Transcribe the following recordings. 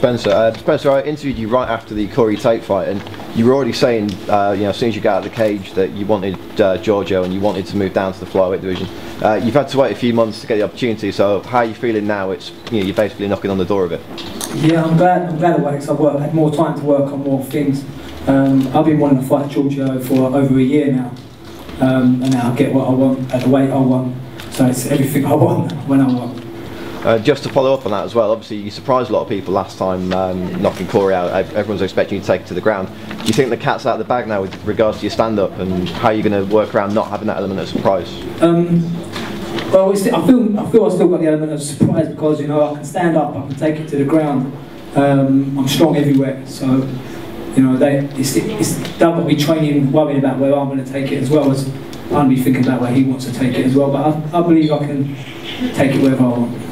Spencer. Spencer, I interviewed you right after the Corey Tate fight, and you were already saying, you know, as soon as you got out of the cage, that you wanted Giorgio and you wanted to move down to the flyweight division. You've had to wait a few months to get the opportunity. So, how are you feeling now? It's, you know, you're basically knocking on the door of it. Yeah, I'm glad I waited, because I've had more time to work on more things. I've been wanting to fight Giorgio for over a year now, and now I get what I want at the weight I want. So it's everything I want when I want. Just to follow up on that as well, obviously you surprised a lot of people last time knocking Corey out. Everyone's expecting you to take it to the ground. Do you think the cat's out of the bag now with regards to your stand-up, and how you're going to work around not having that element of surprise? Well, I feel I still got the element of surprise, because, you know, I can stand up, I can take it to the ground. I'm strong everywhere, so, you know, they've got to be training, worrying about where I'm going to take it, as well as I'm be thinking about where he wants to take it as well. But I believe I can take it wherever I want.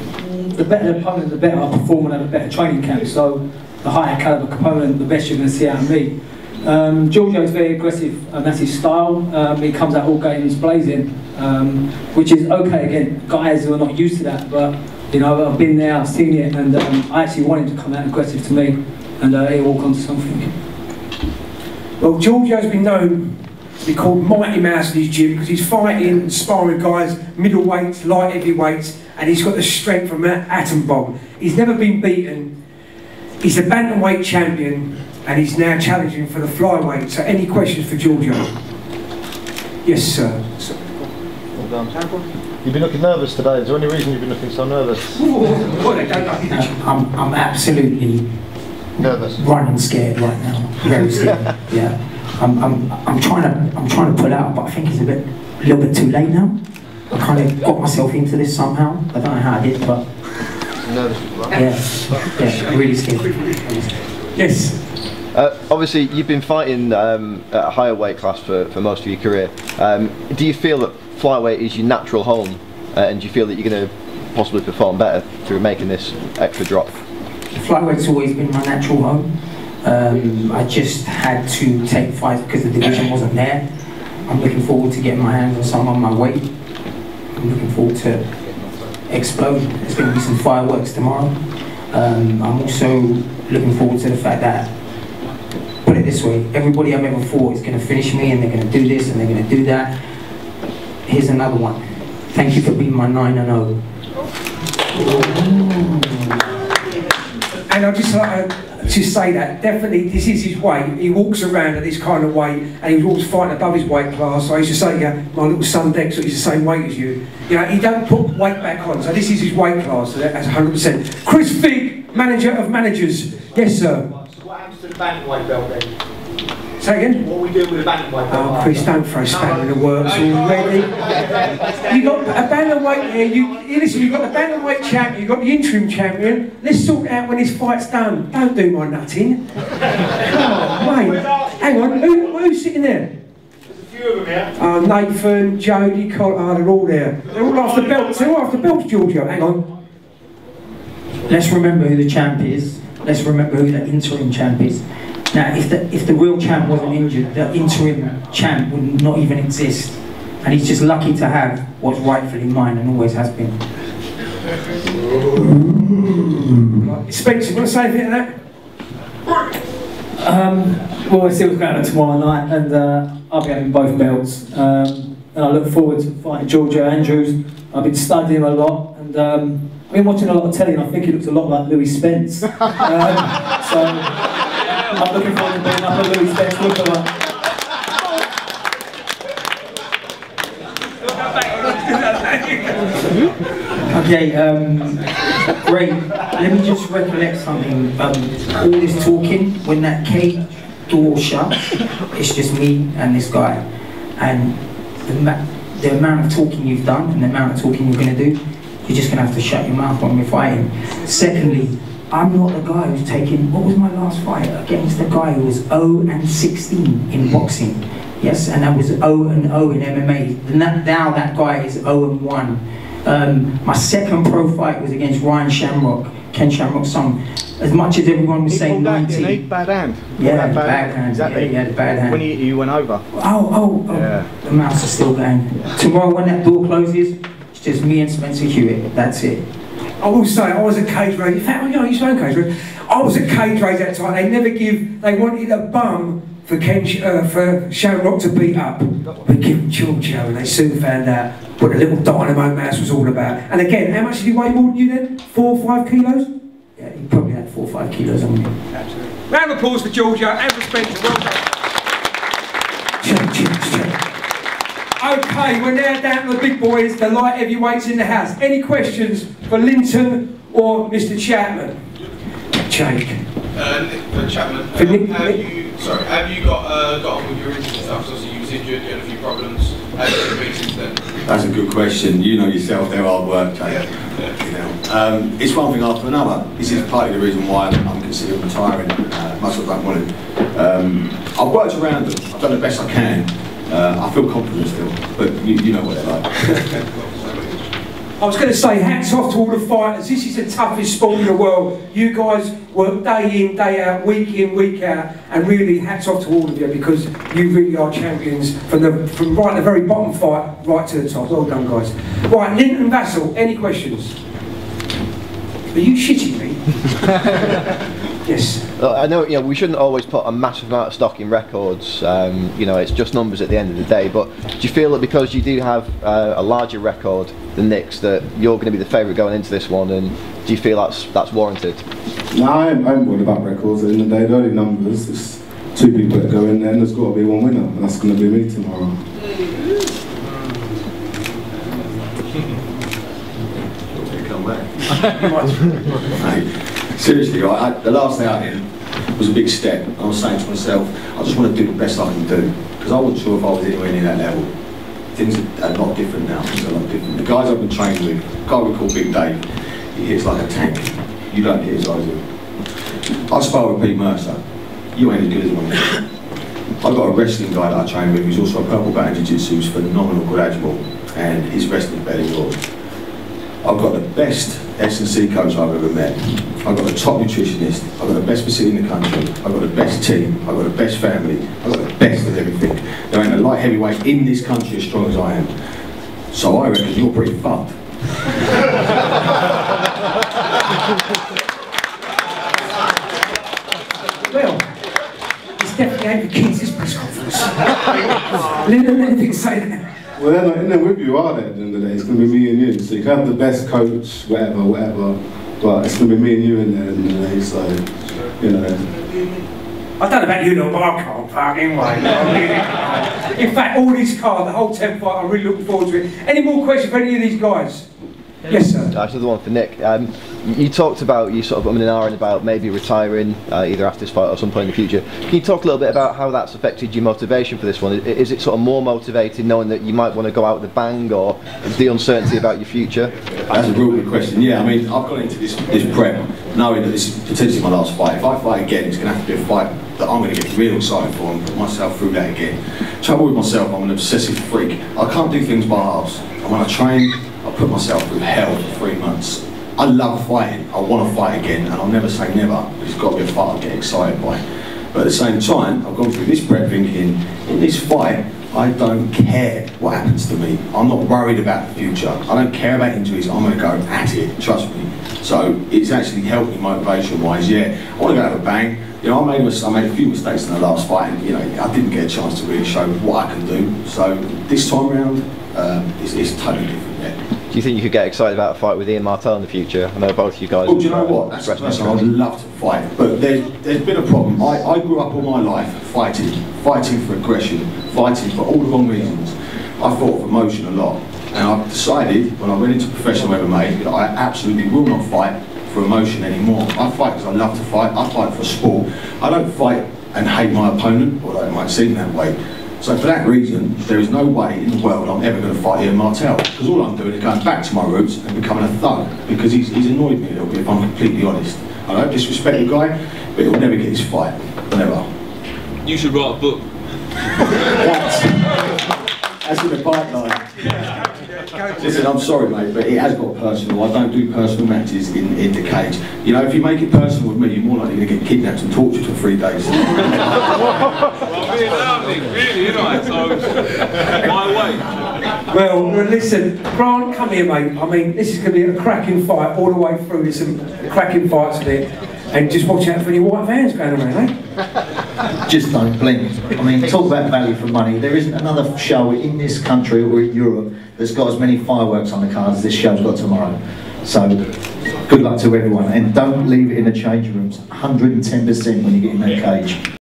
The better the opponent, the better I perform and have a better training camp. So the higher caliber opponent, the best you're going to see out of me. Giorgio is very aggressive, and that's his style. He comes out all games blazing, which is okay again. Guys who are not used to that, but you know, I've been there, I've seen it, and I actually want him to come out aggressive to me, and he'll walk onto something. Well, Giorgio's been known to be called Mighty Mouse in his gym, because he's fighting and sparring guys, middleweights, light heavyweights, and he's got the strength from an atom bomb. He's never been beaten. He's a bantamweight champion, and he's now challenging for the flyweight. So, any questions for Giorgio? Yes, sir. Well done. You've been looking nervous today. Is there any reason you've been looking so nervous? I'm absolutely nervous, running scared right now. Very scared. Yeah. I'm trying to pull out, but I think it's a little bit too late now. I kind of got myself into this somehow. I don't know how I did, but yeah, really scared. Yes. Obviously, you've been fighting at a higher weight class for most of your career. Do you feel that flyweight is your natural home, and do you feel that you're going to possibly perform better through making this extra drop? Flyweight's always been my natural home. I just had to take fights because the division wasn't there. I'm looking forward to getting my hands on some on my weight. I'm looking forward to explode. There's going to be some fireworks tomorrow. I'm also looking forward to the fact that, put it this way, everybody I've ever fought is going to finish me, and they're going to do this and they're going to do that. Here's another one. Thank you for being my 9-0. And I'd just like to say that definitely this is his weight. He walks around at this kind of weight, and he walks fighting above his weight class. So I used to say, yeah, my little son Dex, he's the same weight as you. You know, he don't put weight back on. So this is his weight class. So that's 100%. Chris Figg, manager of managers. Yes, sir. So what happens to the bantamweight belt then? Say again? What are we doing with the bantamweight belt? Oh, Chris, don't throw spanner in the works already. You got a bantamweight here. Listen, you've got the bantamweight champion, you've got the interim champion. Let's sort it out when this fight's done. Don't do my nutting. Come on, mate. Hang on, who's sitting there? There's a few of them here. Nathan, Jody, Colin, they're all there. They're all after belts. They're all after belts, Giorgio. Hang on. Let's remember who the champ is. Let's remember who the interim champ is. Now, if the real champ wasn't injured, the interim champ would not even exist. And he's just lucky to have what's rightfully mine and always has been. Spencer, you want to say anything to that? Well, we'll see what's going on tomorrow night, and I'll be having both belts. And I look forward to fighting Giorgio Andrews. I've been studying him a lot, and I've been watching a lot of telly, and I think he looks a lot like Louis Spence. So I'm looking forward to being up a Louis Spence lookalike. Okay, great. Let me just recollect something. All this talking, when that cage door shuts, it's just me and this guy. And the amount of talking you've done and the amount of talking you're going to do, you're just going to have to shut your mouth when we're fighting. Secondly, I'm not the guy who's taking, what was my last fight? Against the guy who was 0-16 in boxing. Yes, and that was 0-0 in MMA. Now that guy is 0-1. My second pro fight was against Ryan Shamrock, Ken Shamrock's son. As much as everyone was saying 90. Bad hand. Yeah, bad hand. Exactly. Yeah, the bad hand. When you went over. Oh. Yeah. The mouths are still going. Tomorrow when that door closes, it's just me and Spencer Hewitt. That's it. I will say, I was a cage race. In fact, you know, you own cage race. I was a cage race at that time. They wanted a bum for Shamrock to beat up. We give him Giorgio, and they soon found out what the little dynamo mouse was all about. And again, how much did he weigh more than you then? 4 or 5 kilos? Yeah, he probably had 4 or 5 kilos on him. Absolutely. Round of applause for Giorgio and for Spencer. Well done. Okay, we're now down to the big boys, the light heavyweights in the house. Any questions for Linton or Mr. Chapman? Jake. For Chapman, have you got on with your injury stuff? So you was injured, you had a few problems. How have you been since then? That's a good question. You know yourself, they're hard work, Jake. Yeah. You know, it's one thing after another. This is partly the reason why I'm considering retiring. Much as I don't want to. I've worked around them. I've done the best I can. I feel confident still, but you know what they're like. I was going to say, hats off to all the fighters. This is the toughest sport in the world. You guys work day in, day out, week in, week out, and really hats off to all of you, because you really are champions from right at the very bottom fight right to the top. Well done, guys. Right, Linton Vassell, any questions? Are you shitting me? Yes. I know, you know, we shouldn't always put a massive amount of stock in records. You know, it's just numbers at the end of the day. But do you feel that because you do have a larger record than Nick's, that you're going to be the favourite going into this one? And do you feel that's warranted? No, I ain't worried about records. At the end of the day, they're only numbers. It's 2 people that go in there, and there's got to be 1 winner, and that's going to be me tomorrow. Come back. Mate, seriously, the last day out here was a big step. I was saying to myself, I just want to do the best I can do, because I wasn't sure if I was anywhere near that level. Things are a lot different now. Things are a lot different. The guys I've been training with, a guy we call Big Dave, he hits like a tank. You don't hit as hard as him. I spar with Pete Mercer. You ain't as good as him. I've got a wrestling guy that I train with, who's also a purple belt in jiu-jitsu, who's phenomenal gradual, and his wrestling's better than yours. I've got the best S&C coach I've ever met. I've got the top nutritionist. I've got the best facility in the country. I've got the best team. I've got the best family. I've got the best of everything. There ain't a light heavyweight in this country as strong as I am. So I reckon you're pretty fucked. Well, it's definitely ain't the kids' press conference. Linton, anything to say there? Well, they're not in there with you, are they? At the end of the day, it's going to be me and you. So you can have the best coach, whatever, but it's going to be me and you in there at the end of the day. So, you know. I don't know about you lot, but I can't fucking wait. In fact, all these cards, the whole 10 fight, I'm really looking forward to it. Any more questions for any of these guys? Yes, sir. Actually, the one for Nick. You talked about you sort of umming and ahhing about maybe retiring either after this fight or some point in the future. Can you talk a little bit about how that's affected your motivation for this one? Is it sort of more motivated knowing that you might want to go out with a bang, or the uncertainty about your future? That's a real good question. Yeah, I mean, I've gone into this prep knowing that this is potentially my last fight. If I fight again, it's going to have to be a fight that I'm going to get real excited for and put myself through that again. Trouble with myself, I'm an obsessive freak. I can't do things by halves. And when I train, I put myself through hell for 3 months. I love fighting, I want to fight again, and I'll never say never, but it's got to be a fight I get excited by. But at the same time, I've gone through this prep thinking, in this fight, I don't care what happens to me. I'm not worried about the future. I don't care about injuries, I'm going to go at it, trust me. So it's actually helped me motivation-wise, yeah. I want to go have a bang. You know, I made a few mistakes in the last fight, and you know, I didn't get a chance to really show what I can do. So this time around, it's totally different, yeah. Do you think you could get excited about a fight with Ian Martel in the future? I know both you guys. Oh, do you know what? That's something I'd love to fight. But there's been a problem. I grew up all my life fighting for aggression, fighting for all the wrong reasons. I fought for emotion a lot. And I've decided, when I went into professional MMA, that I absolutely will not fight for emotion anymore. I fight because I love to fight. I fight for sport. I don't fight and hate my opponent, although it might seem that way. So for that reason, there is no way in the world I'm ever going to fight Ian Martel, because all I'm doing is going back to my roots and becoming a thug, because he's annoyed me a little bit, if I'm completely honest. I don't disrespect the guy, but he'll never get his fight, never. You should write a book. That's in the pipeline. Listen, I'm sorry mate, but it has got personal. I don't do personal matches in the cage. You know, if you make it personal with me, you're more likely to get kidnapped and tortured for 3 days. Well, I'm being loud, Nick, really, you know, so my way. Well, listen, Grant, come here, mate. I mean, this is going to be a cracking fight all the way through. There's some cracking fights in it. And just watch out for any white vans going around, eh? Just don't blink. I mean, talk about value for money. There isn't another show in this country or in Europe that's got as many fireworks on the cards as this show's got tomorrow. So, good luck to everyone. And don't leave it in the change rooms. 110% when you get in that cage.